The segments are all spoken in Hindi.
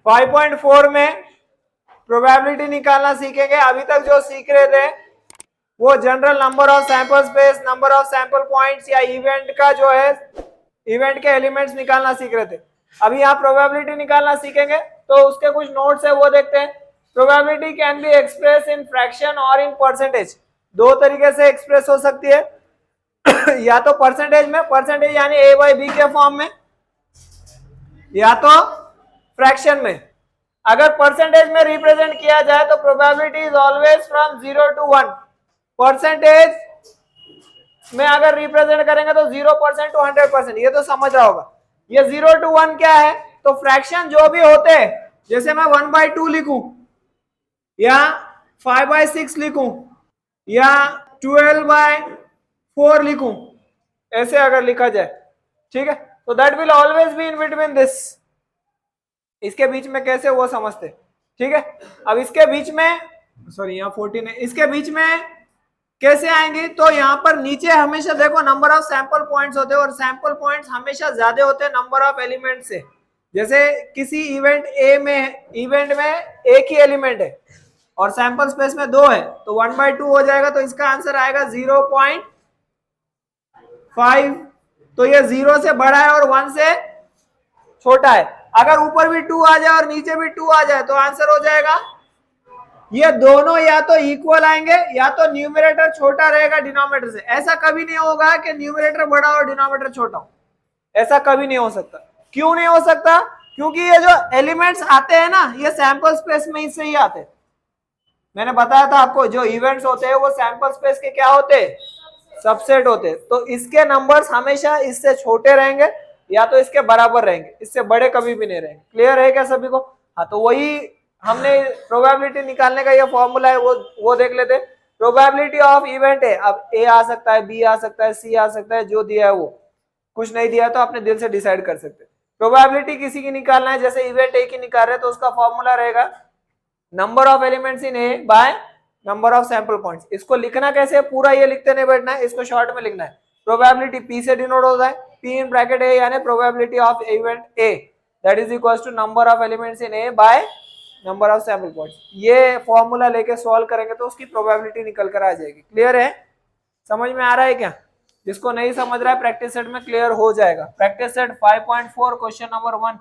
5.4 में प्रोबेबिलिटी निकालना सीखेंगे। अभी तक जो सीख रहे थे वो general number of sample space, number of sample points या इवेंट का जो है इवेंट के एलिमेंट्स निकालना सीख रहे थे। अभी यहाँ प्रोबेबिलिटी निकालना सीखेंगे, तो उसके कुछ नोट्स है वो देखते हैं। Probability can be express in fraction और इन परसेंटेज। दो तरीके से एक्सप्रेस हो सकती है या तो परसेंटेज में, परसेंटेज यानी a बाई बी के फॉर्म में, या तो फ्रैक्शन में। अगर परसेंटेज में रिप्रेजेंट किया जाए तो probability is always from 0 to 1। Percentage में अगर रिप्रेजेंट करेंगे तो 0% to 100%, ये तो समझ रहा होगा। ये 0 to 1 क्या है, तो फ्रैक्शन जो भी होते हैं, जैसे मैं 1/2 लिखूं या 5/6 लिखूं या 12/4 लिखूं, ऐसे अगर लिखा जाए, ठीक है, तो that will always be in between this. इसके बीच में कैसे वो समझते, ठीक है। अब इसके बीच में, सॉरी यहाँ 14 है, इसके बीच में कैसे आएंगे, तो यहाँ पर नीचे हमेशा देखो नंबर ऑफ सैंपल पॉइंट्स होते हैं और सैंपल पॉइंट्स हमेशा ज्यादा होते हैं नंबर ऑफ एलिमेंट से। जैसे किसी इवेंट में एक ही एलिमेंट है और सैंपल स्पेस में 2 है, तो 1/2 हो जाएगा, तो इसका आंसर आएगा 0.5। तो ये 0 से बड़ा है और 1 से छोटा है। अगर ऊपर भी 2 आ जाए और नीचे भी 2 आ जाए तो आंसर हो जाएगा, ये दोनों या तो इक्वल आएंगे या तो न्यूमरेटर छोटा रहेगा डिनोमिनेटर से। ऐसा कभी नहीं होगा कि न्यूमरेटर बड़ा और डिनोमिनेटर छोटा हो, ऐसा कभी नहीं हो सकता। क्यों नहीं हो सकता, क्योंकि ये जो एलिमेंट्स आते हैं ना, ये सैंपल स्पेस में इससे ही आते हैं। मैंने बताया था आपको, जो इवेंट्स होते हैं वो सैंपल स्पेस के क्या होते हैं, सबसेट होते हैं। तो इसके नंबर्स हमेशा इससे छोटे रहेंगे या तो इसके बराबर रहेंगे, इससे बड़े कभी भी नहीं रहेंगे। क्लियर है क्या सभी को? हाँ, तो वही हमने प्रोबेबिलिटी निकालने का ये फॉर्मूला है, वो देख लेते। प्रोबेबिलिटी ऑफ इवेंट है, अब ए आ सकता है, बी आ सकता है, सी आ सकता है, जो दिया है वो। कुछ नहीं दिया तो अपने दिल से डिसाइड कर सकते। प्रोबेबिलिटी किसी की निकालना है, जैसे इवेंट ए की निकाल रहे हैं, तो उसका फॉर्मूला रहेगा number of elements in A by number of sample points. इसको लिखना कैसे है, पूरा ये लिखते नहीं बैठना है, इसको शॉर्ट में लिखना है। प्रोबेबिलिटी पी से डिनोट होता है, पी इन ब्रैकेट ए यानी probability of event A, that is equal to number of elements in A by number of sample points. ये फॉर्मूला लेके सॉल्व करेंगे तो उसकी प्रोबेबिलिटी निकल कर आ जाएगी। क्लियर है? समझ में आ रहा है क्या? जिसको नहीं समझ रहा है प्रैक्टिस सेट में क्लियर हो जाएगा। Practice set 5.4 question number 1,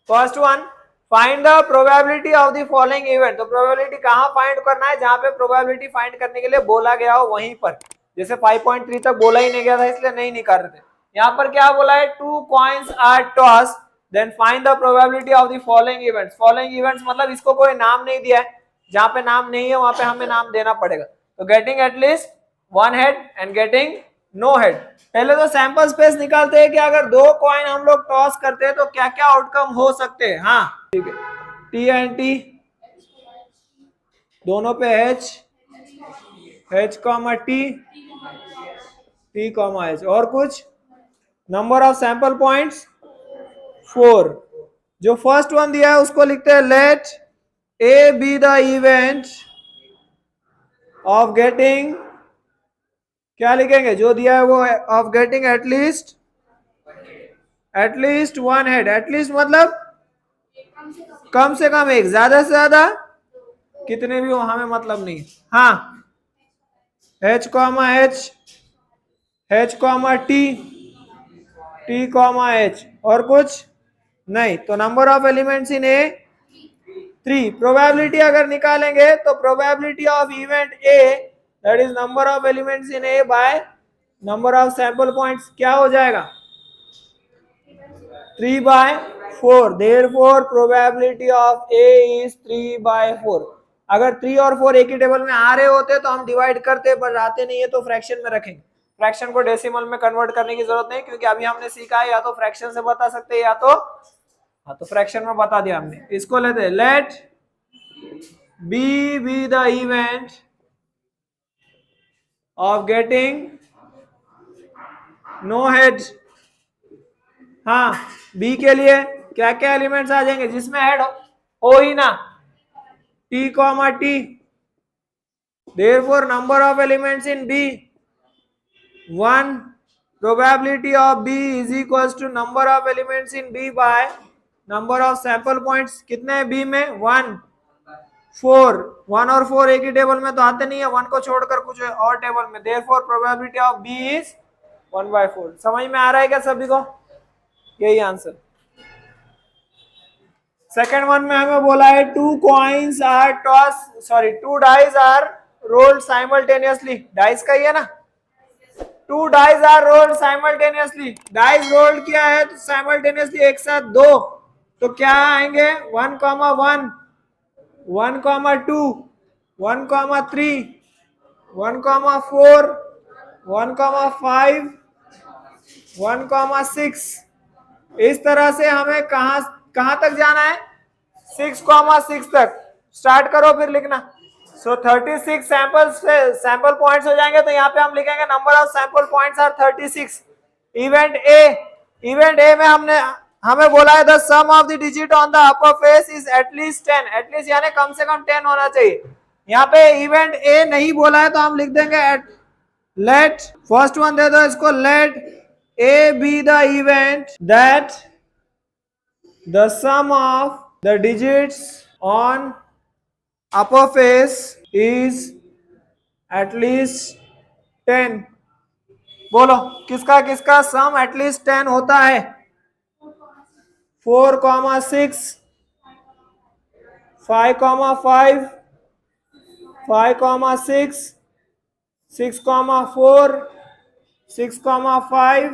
first one, find the probability of the following event. तो प्रोबेबिलिटी कहाँ फाइंड करना है, जहां पे प्रोबेबिलिटी फाइंड करने के लिए बोला गया हो वहीं पर। जैसे 5.3 तक बोला ही नहीं गया था इसलिए नहीं निकाल रहे थे। यहाँ पर क्या बोला है, 2 coins are toss then find the probability of the following events. Following events मतलब इसको कोई नाम नहीं दिया है, जहां पे नाम नहीं है वहां पे हमें नाम देना पड़ेगा। तो getting at least 1 head and getting no head. पहले तो सैंपल स्पेस निकालते हैं कि अगर 2 कॉइन हम लोग टॉस करते हैं तो क्या क्या आउटकम हो सकते हैं। हाँ ठीक है, टी एंड टी दोनों पे H, H comma T, T comma H, और कुछ नंबर ऑफ सैंपल पॉइंट्स 4। जो फर्स्ट वन दिया है उसको लिखते हैं let A be the event of getting, क्या लिखेंगे जो दिया है वो, of getting at least 1 head. At least मतलब कम से कम एक, ज्यादा से ज्यादा कितने भी हो हमें मतलब नहीं। हाँ, H comma H, H comma T, T comma H, और कुछ नहीं। तो number of elements in A 3। Probability अगर निकालेंगे तो probability of event A that is number of elements in A by number of sample points, क्या हो जाएगा 3/4। Therefore probability of A is 3/4। अगर 3 और 4 एक ही टेबल में आ रहे होते तो हम डिवाइड करते, पर आते नहीं है तो फ्रैक्शन में रखेंगे। फ्रैक्शन को डेसिमल में कन्वर्ट करने की जरूरत नहीं, क्योंकि अभी हमने सीखा है या तो फ्रैक्शन से बता सकते हैं या तो, हाँ तो फ्रैक्शन में बता दिया हमने। इसको लेते हैं let B be the event of getting no head. हाँ, बी के लिए क्या क्या एलिमेंट्स आ जाएंगे जिसमें हेड हो ही ना, T comma T. Therefore number of elements in B 1। Probability of B is equals to number of elements in B by number of sample points कितने हैं बी में 1 4 1 और 4 एक ही टेबल में तो आते नहीं है, 1 को छोड़कर कुछ और टेबल में, therefore probability of B is 1/4। समझ में आ रहा है क्या सभी को? यही आंसर। सेकंड वन में हमें बोला है 2 coins are toss, sorry 2 dice are rolled simultaneously, dice का ही है ना, 2 dice are rolled simultaneously, dice rolled किया है तो साइमल्टेनियसली एक साथ दो, तो क्या आएंगे 1, 1 1, 2 1, 3 1, 4 1, 5 1, 6। इस तरह से हमें कहां तक जाना है 6, 6 तक। स्टार्ट करो फिर लिखना। सो 36 सैंपल पॉइंट्स हो जाएंगे, तो यहाँ पे हम लिखेंगे number of sample points are 36। Event A में हमें बोला है the sum of the digit on the upper face is at least 10, at least यानी कम से कम 10 होना चाहिए। यहाँ पे इवेंट ए नहीं बोला है तो हम लिख देंगे लेट, फर्स्ट वन दे दो इसको, let A be the event that the sum of the digits on upper face is at least 10। बोलो किसका किसका सम at least 10 होता है? 4, 6 5, 5 5, 6 6, 4 6, 5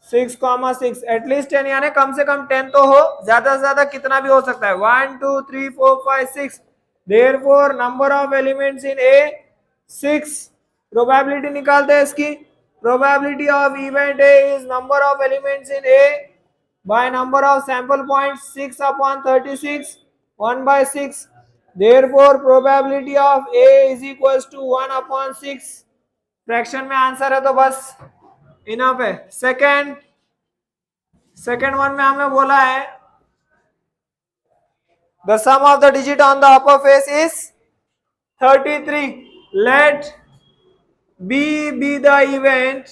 6, 6 एटलीस्ट 10 यानी कम से कम 10 तो हो, ज्यादा से ज्यादा कितना भी हो सकता है 1 2 3 4 5 6। Therefore number of elements in A 6। Probability निकालते हैं इसकी। Probability of event A is number of elements in A by number of sample points 6/36 1/6। Therefore probability of A is equals to 1/6। Fraction में आंसर है तो बस इनफ है। सेकेंड वन में हमें बोला है the sum of the digit on the upper face is 33। Let B be the event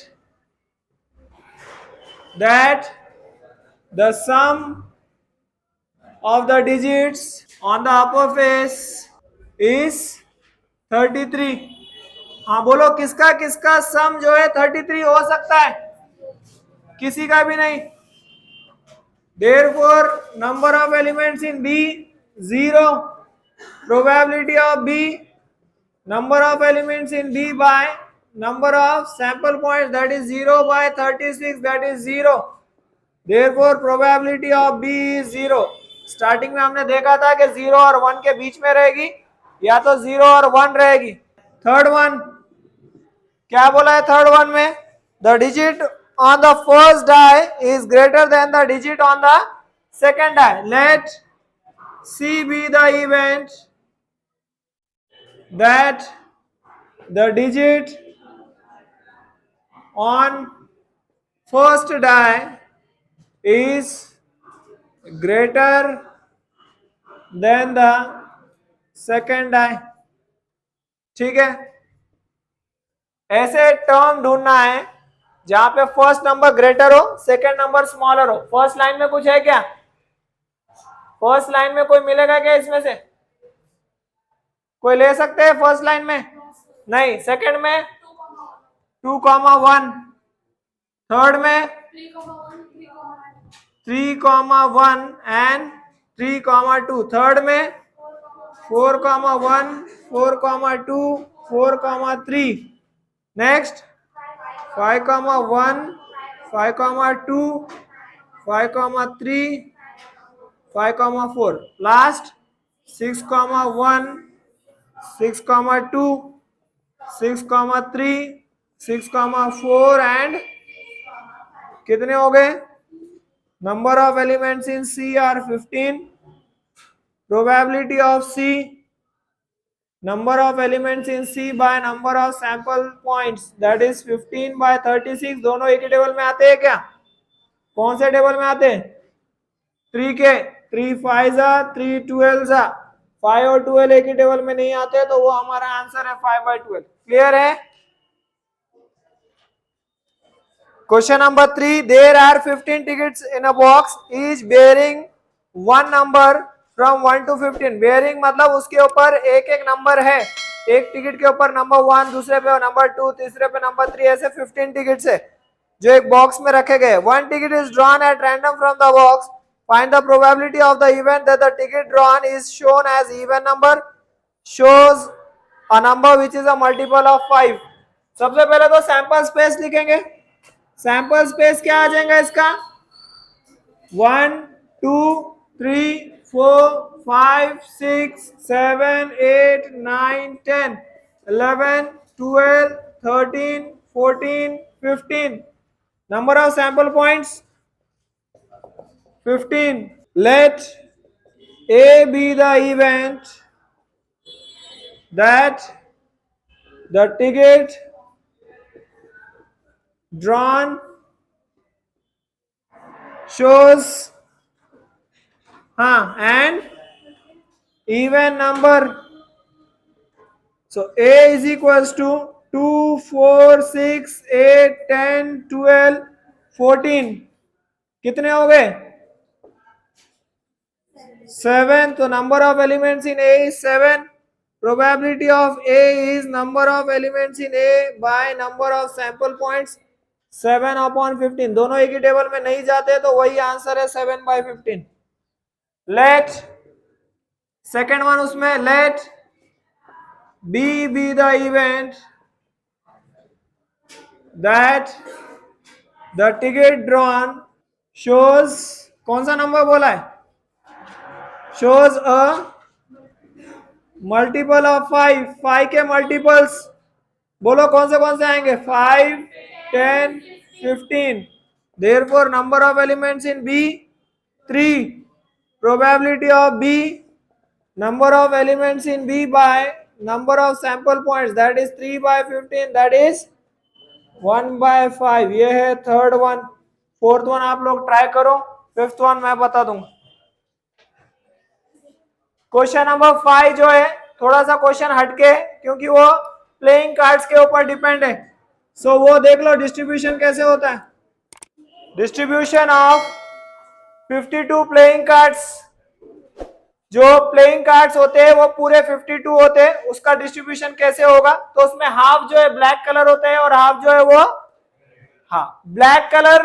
that the sum of the digits on the upper face is 33। हाँ बोलो किसका किसका सम जो है 33 हो सकता है? किसी का भी नहीं। Therefore number of elements in B 0। Probability of B, number of elements in B by number of sample points, that is 0/36, that is 0। Therefore probability of B is 0। Starting में हमने देखा था कि 0 और 1 के बीच में रहेगी, या तो 0 और 1 रहेगी। थर्ड वन क्या बोला है? थर्ड वन में the digit on the first die is greater than the digit on the second die। Let C be the event that the digit on first die is greater than the second die। ठीक है, ऐसे टर्म ढूंढना है जहां पे फर्स्ट नंबर ग्रेटर हो, सेकंड नंबर स्मॉलर हो। फर्स्ट लाइन में कुछ है क्या? फर्स्ट लाइन में कोई मिलेगा क्या? इसमें से कोई ले सकते हैं फर्स्ट लाइन में? नहीं। सेकंड में 2, 1। थर्ड में 3, 1 एंड 3, 2। थर्ड में 4, 1 4, 2 4, 3। नेक्स्ट 5, 1 5, 2 5, 3 5, 4। लास्ट 6, 1 6, 2 6, 3 6, 4 एंड कितने हो गए? Number of elements in C are 15। Probability of C, number of elements in C by number of sample points, that is 15/36। दोनों एक ही टेबल में आते हैं क्या? कौन से टेबल में आते हैं? 3 के 3 5 3 12 5 और 12 एक ही टेबल में नहीं आते, तो वो हमारा आंसर है 5/12। क्लियर है? Question number 3, there are 15 tickets in a box each bearing one number from 1 to 15। Bearing मतलब उसके ऊपर एक एक नंबर है, एक टिकट के ऊपर नंबर 1, दूसरे पे नंबर 2, तीसरे पे नंबर 3, ऐसे 15 टिकट्स है जो एक बॉक्स में रखे गए। One ticket is drawn at random from the box. Find the probability of the event that the ticket drawn is shown as even number shows a number which is a multiple of 5। सबसे पहले तो सैंपल स्पेस लिखेंगे। सैंपल स्पेस क्या आ जाएगा इसका? 1 2 3 4 5 6 7 8 9 10 11 12 13 14 15। number of sample points 15। let A be the event that the ticket drawn shows and even number। so A is equals to 2 4 6 8 10 12 14। कितने हो गए? 7। तो number of elements in A is 7। probability of A is number of elements in A by number of sample points 7/15। दोनों एक ही टेबल में नहीं जाते तो वही आंसर है 7/15। लेट सेकेंड वन उसमें late B be the event that the ticket drawn shows, कौन सा नंबर बोला है? shows a multiple of 5। 5 के मल्टीपल्स बोलो कौन से आएंगे? 5 10 15। therefore number of elements in B 3। probability of B number of elements in B by number of sample points that is 3/15 that is 1/5। ये है थर्ड वन। फोर्थ वन आप लोग ट्राई करो, फिफ्थ वन मैं बता दूंगा। क्वेश्चन नंबर 5 जो है थोड़ा सा क्वेश्चन हटके क्योंकि वो प्लेइंग कार्ड्स के ऊपर डिपेंड है। सो वो देख लो डिस्ट्रीब्यूशन कैसे होता है। Distribution of 52 playing cards. जो प्लेइंग कार्ड्स होते हैं वो पूरे 52 होते हैं, उसका डिस्ट्रीब्यूशन कैसे होगा? तो उसमें हाफ जो है ब्लैक कलर होते हैं और हाफ जो है वो ब्लैक कलर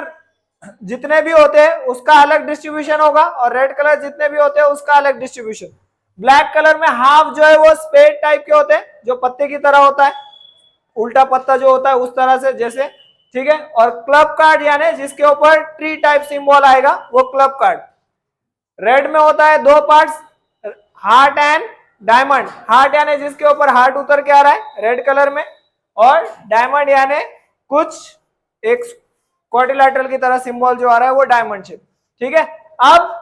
जितने भी होते हैं उसका अलग डिस्ट्रीब्यूशन होगा और रेड कलर जितने भी होते हैं उसका अलग डिस्ट्रीब्यूशन। ब्लैक कलर में हाफ जो है वो स्पेड टाइप के होते हैं जो पत्ते की तरह होता है, उल्टा पत्ता जो होता है उस तरह से जैसे, ठीक है। और क्लब कार्ड यानी जिसके ऊपर ट्री टाइप सिंबल आएगा वो क्लब कार्ड। रेड में होता है दो parts, heart and diamond. Heart यानी जिसके ऊपर हार्ट उतर के आ रहा है रेड कलर में, और डायमंड यानी कुछ एक क्वाड्रिलेटरल की तरह सिंबल जो आ रहा है वो डायमंड शेप, ठीक है। अब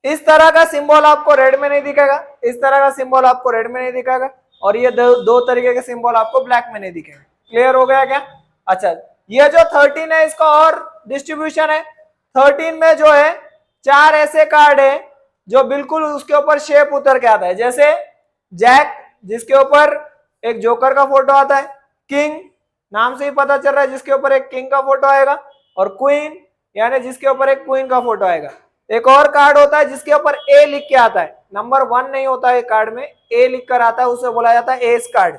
इस तरह का सिंबल आपको रेड में नहीं दिखेगा, इस तरह का सिंबल आपको रेड में नहीं दिखेगा, और ये दो तरीके के सिंबल आपको ब्लैक में नहीं दिखेगा। क्लियर हो गया क्या? अच्छा, ये जो 13 है इसका और डिस्ट्रीब्यूशन है। 13 में जो है 4 ऐसे कार्ड है जो बिल्कुल उसके ऊपर शेप उतर के आता है, जैसे जैक जिसके ऊपर एक जोकर का फोटो आता है, किंग नाम से ही पता चल रहा है जिसके ऊपर एक किंग का फोटो आएगा, और क्वीन यानी जिसके ऊपर एक क्वीन का फोटो आएगा। एक और कार्ड होता है जिसके ऊपर ए लिख के आता है, नंबर 1 नहीं होता है कार्ड में, ए लिख कर आता है, उसे बोला जाता है एस कार्ड।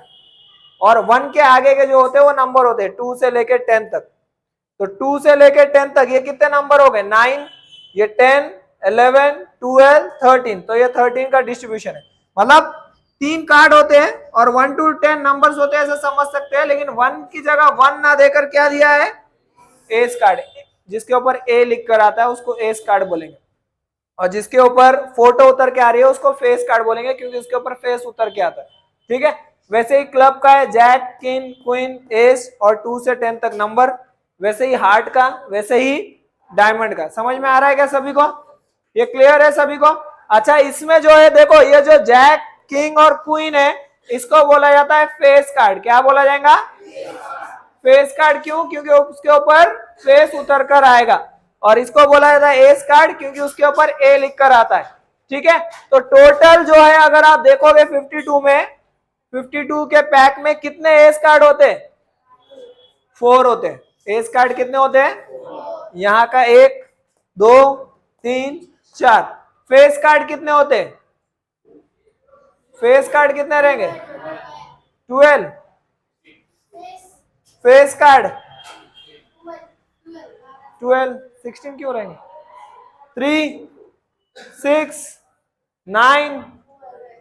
और 1 के आगे के जो होते हैं वो नंबर होते हैं 2 से लेके 10 तक। तो 2 से लेके 10 तक ये कितने नंबर हो गए? 9, ये 10 11 12 13। तो ये 13 का डिस्ट्रीब्यूशन है। मतलब 3 कार्ड होते हैं और 1 to 10 नंबर्स होते हैं, ऐसे समझ सकते हैं। लेकिन 1 की जगह 1 ना देकर क्या दिया है? S card. जिसके ऊपर ए लिख कर आता है उसको एस कार्ड बोलेंगे, और जिसके ऊपर फोटो उतर के आ रही है उसको फेस कार्ड बोलेंगे क्योंकि उसके ऊपर फेस उतर के आता है, ठीक है। वैसे ही क्लब का है जैक किंग क्वीन एस और 2 से 10 तक नंबर, वैसे ही हार्ट का, वैसे ही डायमंड का। समझ में आ रहा है क्या सभी को? ये क्लियर है सभी को? अच्छा, इसमें जो है देखो, ये जो जैक किंग और क्वीन है इसको बोला जाता है फेस कार्ड। क्या बोला जाएगा? Face card. क्यों? क्योंकि उसके ऊपर फेस उतर कर आएगा। और इसको बोला जाता है एस कार्ड क्योंकि उसके ऊपर ए लिख कर आता है, ठीक है। तो टोटल जो है अगर आप देखोगे 52 में, 52 के पैक में कितने एस कार्ड होते हैं? 4 होते हैं। एस कार्ड कितने होते हैं? यहाँ का 1 2 3 4। फेस कार्ड कितने होते? फेस कार्ड कितने रहेंगे? 12। फेस कार्ड 12, 16 क्यों रहेंगे? 3, 6, 9,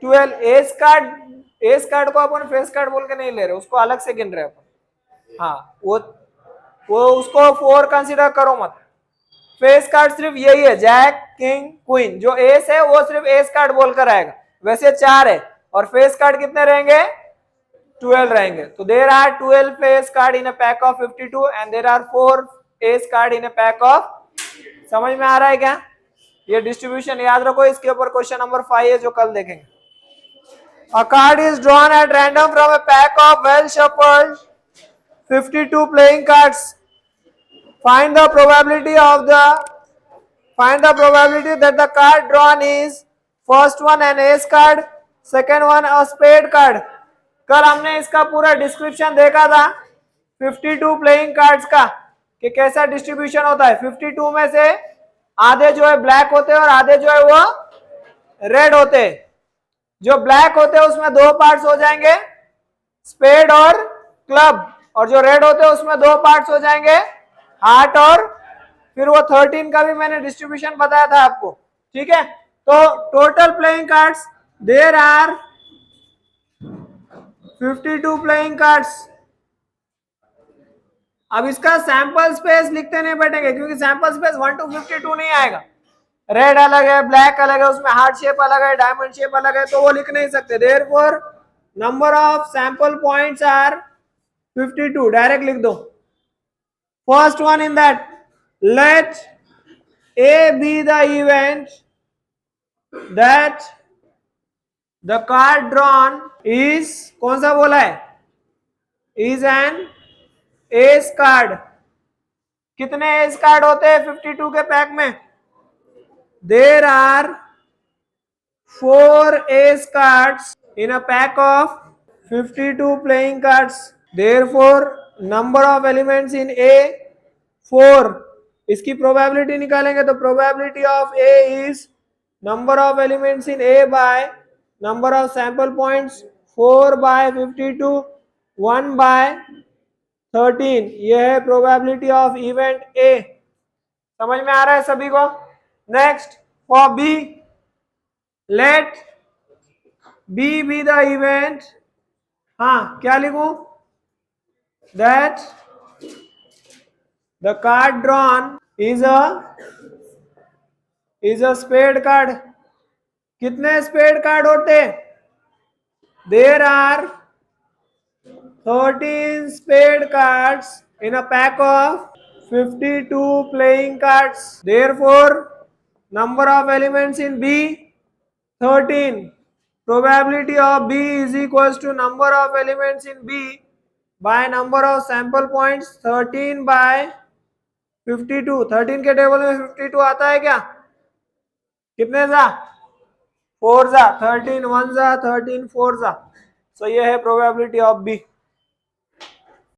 12। एस कार्ड को अपन फेस कार्ड बोल के नहीं ले रहे, उसको अलग से गिन रहे अपन। हाँ, वो उसको 4 कंसीडर करो मत। फेस कार्ड सिर्फ यही है, जैक, किंग, क्वीन। जो एस है वो सिर्फ एस कार्ड बोलकर आएगा। वैसे 4 है, और फेस कार्ड कितने रहेंगे? 12 रहेंगे। तो there are 12 face card in a pack of 52 and there are 4 ace card in a pack of. समझ में आ रहा है क्या? ये डिस्ट्रीब्यूशन याद रखो। इसके ऊपर क्वेश्चन नंबर 5 है जो कल देखेंगे। A card is drawn at random from a pack of well shuffled 52 playing cards. Find the probability that the card drawn is first one an ace card, second one a spade card. कल हमने इसका पूरा डिस्क्रिप्शन देखा था 52 प्लेइंग कार्ड्स का कि कैसा डिस्ट्रीब्यूशन होता है। 52 में से आधे जो है ब्लैक होते हैं और आधे जो है वो रेड होते हैं। जो ब्लैक होते हैं उसमें 2 पार्ट्स हो जाएंगे स्पेड और क्लब, और जो रेड होते हैं उसमें 2 पार्ट्स हो जाएंगे हार्ट और फिर वो 13 का भी मैंने डिस्ट्रीब्यूशन बताया था आपको। ठीक है, तो total playing cards there are 52 playing cards. अब इसका सैंपल स्पेस लिखते नहीं बैठेंगे क्योंकि सैंपल स्पेस 1 to 52 नहीं आएगा। रेड अलग है, ब्लैक अलग है, उसमें हार्ट शेप अलग है, डायमंड शेप अलग है, तो वो लिख नहीं सकते। Therefore number of sample points are 52। Direct लिख दो। First one in that, let A be the event that the card drawn is, कौन सा बोला है? is an ace card। कितने एस कार्ड होते हैं 52 के पैक में? There are 4 ace cards in a pack of 52 playing cards. Therefore, number of elements in A 4। इसकी प्रोबेबिलिटी निकालेंगे तो probability of A is number of elements in A by number of sample points 4 by 52 1 by 13। यह है प्रोबेबिलिटी ऑफ इवेंट A। समझ में आ रहा है सभी को? Next for B, let B be the event. हाँ, क्या लिखूं? That the card drawn is a spade card। कितने स्पेड कार्ड होते? There are 13 spade cards in a pack of 52 playing cards। Therefore, number of elements in B 13। Probability of B is equals to number of elements in B by number of sample points 13 by 52। 13 के टेबल में 52 आता है क्या? कितने जा? 4 जा। 13 1 जा, 13 4 जा। सो ये है प्रोबेबिलिटी ऑफ बी।